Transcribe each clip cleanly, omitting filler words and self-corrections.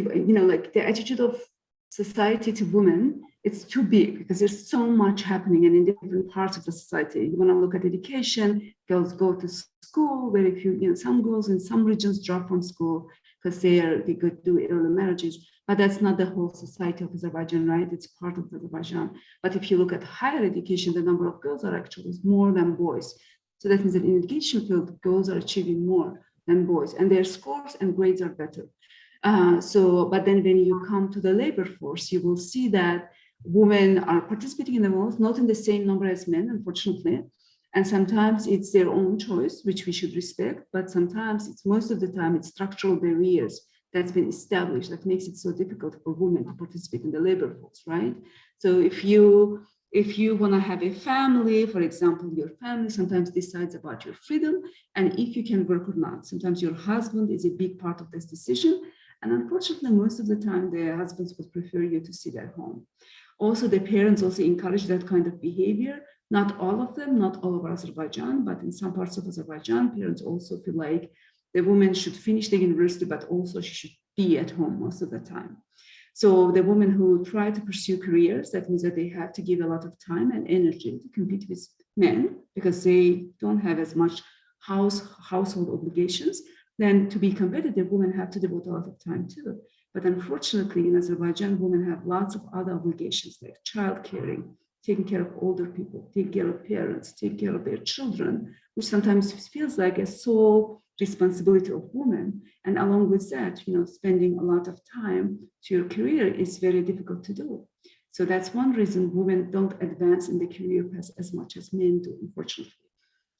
like the attitude of society to women, it's too big because there's so much happening and in different parts of the society. You want to look at education, girls go to school, very few, some girls in some regions drop from school because they could do early marriages, but that's not the whole society of Azerbaijan, right? It's part of Azerbaijan. But if you look at higher education, the number of girls are actually more than boys. So that means that in education field, girls are achieving more than boys, and their scores and grades are better. But then when you come to the labor force, you will see that women are participating in the most, not in the same number as men, unfortunately. And sometimes it's their own choice, which we should respect, but sometimes most of the time it's structural barriers that's been established that makes it so difficult for women to participate in the labor force, right? So if you want to have a family, for example, your family sometimes decides about your freedom and if you can work or not. Sometimes your husband is a big part of this decision. And unfortunately, most of the time, the husbands would prefer you to sit at home. Also, the parents also encourage that kind of behavior. Not all of them, not all over Azerbaijan, but in some parts of Azerbaijan, parents also feel like the woman should finish the university, but also she should be at home most of the time. So the women who try to pursue careers, that means that they have to give a lot of time and energy to compete with men because they don't have as much household obligations. Then to be competitive, women have to devote a lot of time too. But unfortunately, in Azerbaijan, women have lots of other obligations like child caring, taking care of older people, taking care of parents, taking care of their children, which sometimes feels like a sole responsibility of women. And along with that, spending a lot of time to your career is very difficult to do. So that's one reason women don't advance in the career path as much as men do, unfortunately.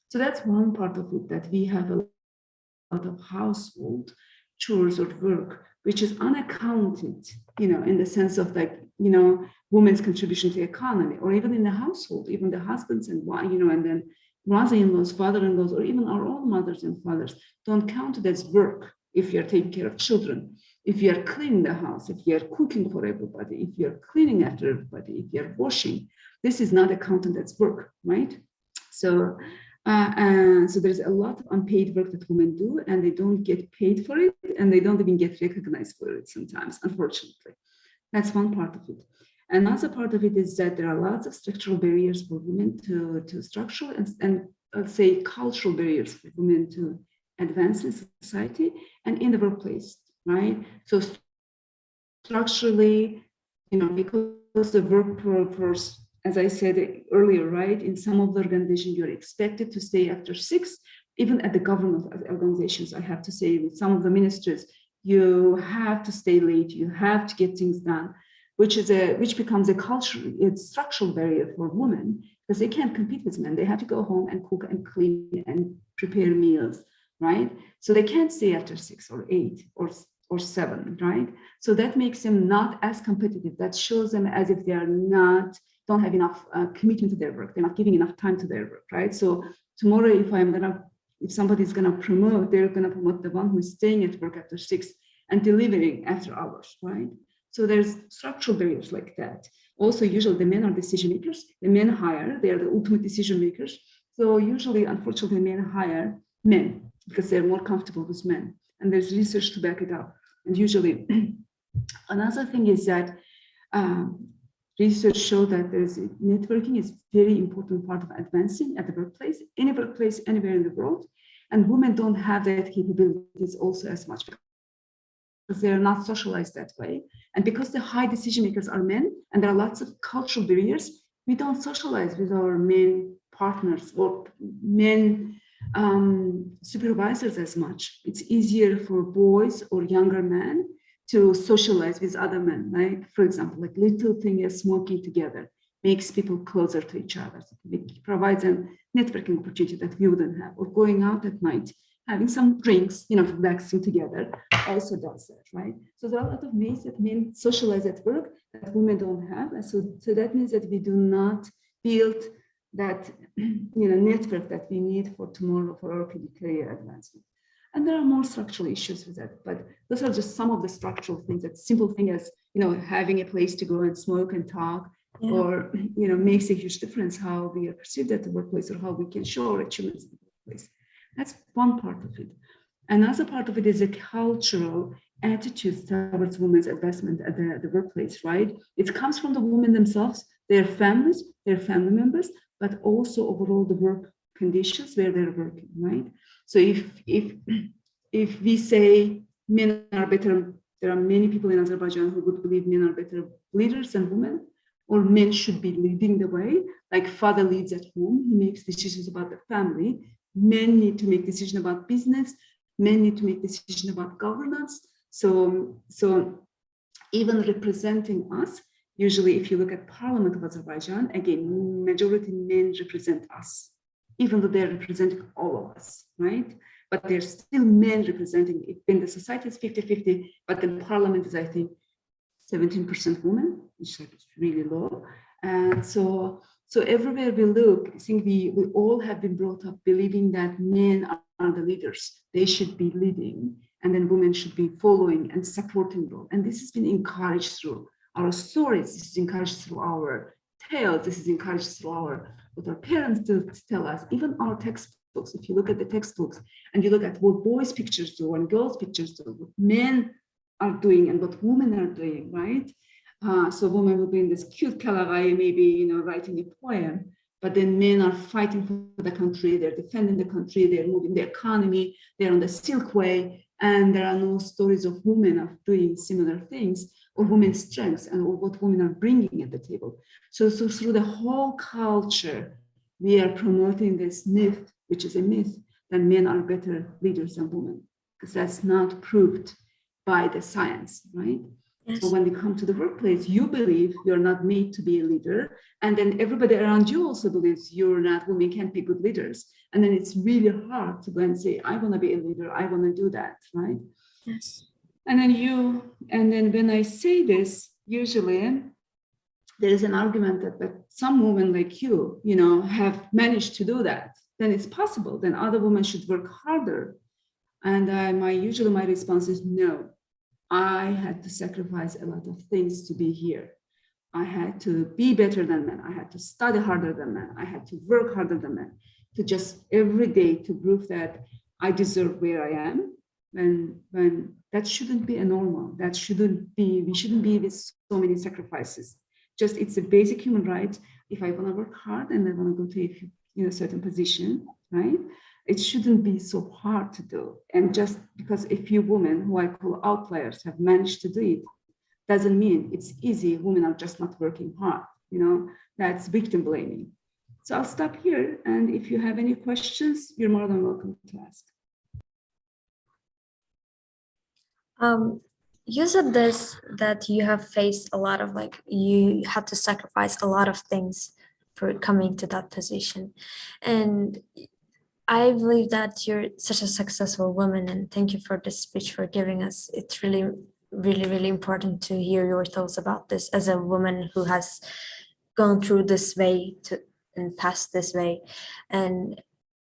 So that's one part of it, that we have a lot of household chores or work, which is unaccounted, in the sense of women's contribution to the economy, or even in the household, even the husbands and and then mother-in-laws, father-in-laws, or even our own mothers and fathers don't count it as work if you're taking care of children, if you're cleaning the house, if you're cooking for everybody, if you're cleaning after everybody, if you're washing. This is not accounted as work, right? So there's a lot of unpaid work that women do, and they don't get paid for it, and they don't even get recognized for it sometimes, unfortunately. That's one part of it. Another part of it is that there are lots of structural barriers for women to structural and let's say cultural barriers for women to advance in society and in the workplace, right? So structurally, because the workforce, as I said earlier, right, in some of the organizations, you're expected to stay after 6, even at the government organizations, I have to say, with some of the ministers, you have to stay late, you have to get things done, which becomes a structural barrier for women because they can't compete with men. They have to go home and cook and clean and prepare meals, right? So they can't stay after 6 or 8 or 7, right? So that makes them not as competitive. That shows them as if they don't have enough commitment to their work. They're not giving enough time to their work, right? So tomorrow, if somebody's gonna promote, they're gonna promote the one who's staying at work after 6 and delivering after hours, right? So there's structural barriers like that. Also, usually the men are decision makers. The men hire, they are the ultimate decision makers. So usually, unfortunately, men hire men because they're more comfortable with men. And there's research to back it up. And usually, another thing is that research shows that networking is a very important part of advancing at the workplace, any workplace, anywhere in the world. And women don't have that capabilities also as much because they're not socialized that way. And because the high decision makers are men, and there are lots of cultural barriers, we don't socialize with our men partners or men supervisors as much. It's easier for boys or younger men to socialize with other men. Like, for example, like little thing as smoking together makes people closer to each other. It provides a networking opportunity that we wouldn't have. Or going out at night, having some drinks, relaxing together, also does that, right? So there are a lot of ways that men socialize at work that women don't have. And so that means that we do not build that network that we need for tomorrow for our career advancement. And there are more structural issues with that, but those are just some of the structural things. That simple thing as having a place to go and smoke and talk, or makes a huge difference how we are perceived at the workplace or how we can show our achievements in the workplace. That's one part of it. Another part of it is a cultural attitudes towards women's advancement at the workplace, right? It comes from the women themselves, their families, their family members, but also overall the work conditions where they're working, right? So if we say men are better, there are many people in Azerbaijan who would believe men are better leaders than women, or men should be leading the way. Like father leads at home, he makes decisions about the family. Men need to make decisions about business. Men need to make decisions about governance. So even representing us, usually if you look at Parliament of Azerbaijan, again, majority men represent us, even though they're representing all of us, right? But there's still men representing it. When the society is 50-50, but the parliament is, I think, 17% women, which is really low. And so everywhere we look, I think we all have been brought up believing that men are the leaders. They should be leading, and then women should be following and supporting role. And this has been encouraged through our stories. This is encouraged through our tales. This is encouraged through what our parents tell us. Even our textbooks. If you look at the textbooks and you look at what boys' pictures do and girls' pictures do, what men are doing and what women are doing, right? So women will be in this cute kalagay, maybe, writing a poem, but then men are fighting for the country, they're defending the country, they're moving the economy, they're on the Silk Way, and there are no stories of women of doing similar things, or women's strengths and what women are bringing at the table. So through the whole culture, we are promoting this myth, which is a myth, that men are better leaders than women, because that's not proved by the science, right? Yes. So when we come to the workplace, you believe you're not made to be a leader, and then everybody around you also believes women can't be good leaders. And then it's really hard to go and say, I want to be a leader, I want to do that, right? Yes. And then when I say this, usually there is an argument that some women like you, have managed to do that. Then it's possible. Then other women should work harder. And my response is no. I had to sacrifice a lot of things to be here. I had to be better than men. I had to study harder than men. I had to work harder than men, to just every day to prove that I deserve where I am. When that shouldn't be a normal. We shouldn't be with so many sacrifices. Just it's a basic human right. If I want to work hard and I want to go to a certain position, right? It shouldn't be so hard to do. And just because a few women, who I call outliers, have managed to do it, doesn't mean it's easy. Women are just not working hard. That's victim blaming. So I'll stop here. And if you have any questions, you're more than welcome to ask. You said that you have faced a lot of, you had to sacrifice a lot of things for coming to that position. And I believe that you're such a successful woman, and thank you for this speech for giving us. It's really, really, really important to hear your thoughts about this as a woman who has gone through this way and passed this way. And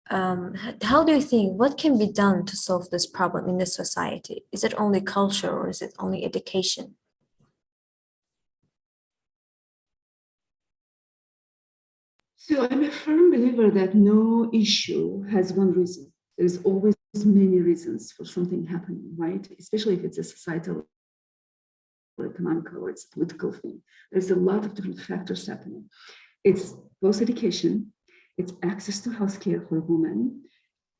how do you think, what can be done to solve this problem in this society? Is it only culture, or is it only education? So I'm a firm believer that no issue has one reason. There's always many reasons for something happening, right? Especially if it's a societal or economical or it's a political thing. There's a lot of different factors happening. It's both education, it's access to healthcare for women,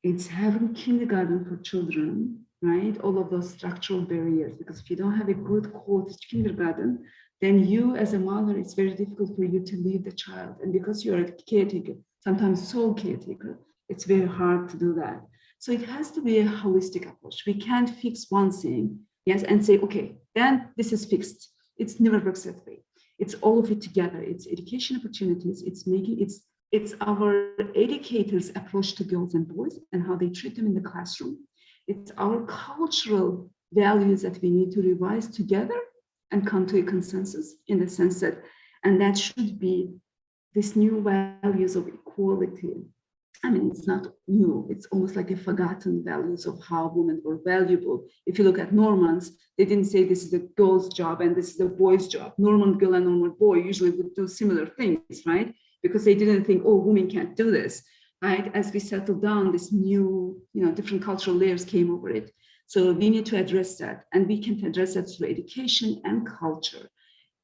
it's having kindergarten for children, right? All of those structural barriers, because if you don't have a good quality kindergarten, then you as a mother, it's very difficult for you to leave the child. And because you're a caretaker, sometimes sole caretaker, it's very hard to do that. So it has to be a holistic approach. We can't fix one thing, yes, and say, okay, then this is fixed. It never works that way. It's all of it together. It's education opportunities. It's our educators' approach to girls and boys and how they treat them in the classroom. It's our cultural values that we need to revise together and come to a consensus, in the sense that, and that should be this new values of equality. I mean, it's not new, it's almost like a forgotten values of how women were valuable. If you look at Normans, they didn't say this is a girl's job and this is a boy's job. Norman girl and Norman boy usually would do similar things, right? Because they didn't think, oh, women can't do this, right? As we settled down, this new, different cultural layers came over it. So we need to address that, and we can address that through education and culture.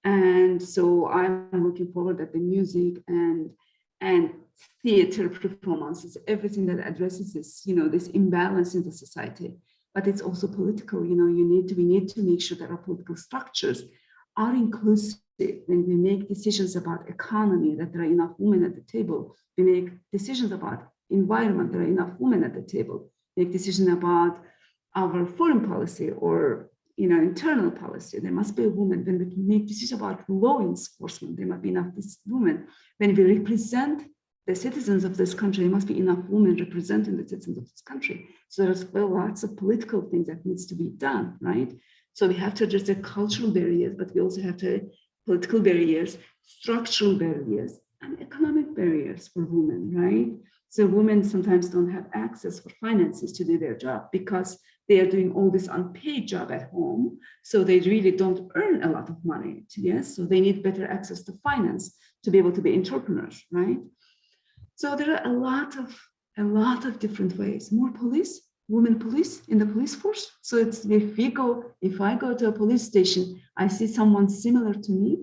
And so I'm looking forward at the music and theater performances, everything that addresses this, this imbalance in the society. But it's also political. We need to make sure that our political structures are inclusive. When we make decisions about economy, that there are enough women at the table. We make decisions about environment, there are enough women at the table. Make decisions about our foreign policy or internal policy. There must be a woman. When we make decisions about law enforcement, there must be enough women. When we represent the citizens of this country, there must be enough women representing the citizens of this country. So there's lots of political things that needs to be done, right? So we have to address the cultural barriers, but we also have to political barriers, structural barriers, and economic barriers for women, right? So women sometimes don't have access for finances to do their job because they are doing all this unpaid job at home. So they really don't earn a lot of money, yes? So they need better access to finance to be able to be entrepreneurs, right? So there are a lot of different ways. More police, women police in the police force. So it's if I go to a police station, I see someone similar to me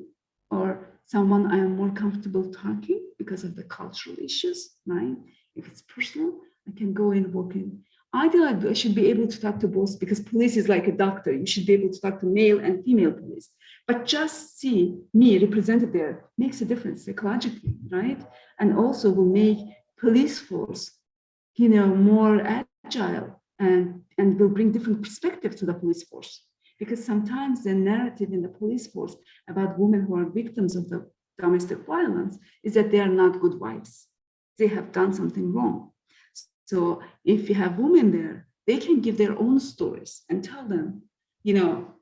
or someone I am more comfortable talking because of the cultural issues, right? If it's personal, I can go in, walk in. Ideally, I should be able to talk to both because police is like a doctor. You should be able to talk to male and female police. But just see me represented there makes a difference psychologically, right? And also will make police force, more agile and will bring different perspective to the police force. Because sometimes the narrative in the police force about women who are victims of the domestic violence is that they are not good wives. They have done something wrong. So if you have women there, they can give their own stories and tell them,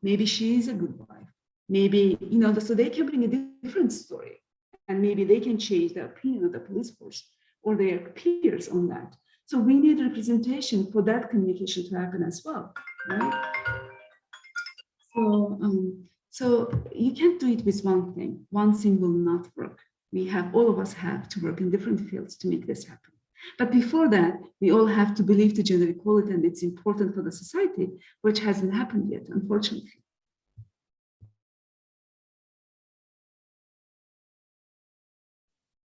maybe she is a good wife. Maybe, so they can bring a different story. And maybe they can change the opinion of the police force or their peers on that. So we need representation for that communication to happen as well, right? So you can't do it with one thing. One thing will not work. All of us have to work in different fields to make this happen. But before that, we all have to believe to gender equality, and it's important for the society, which hasn't happened yet, unfortunately.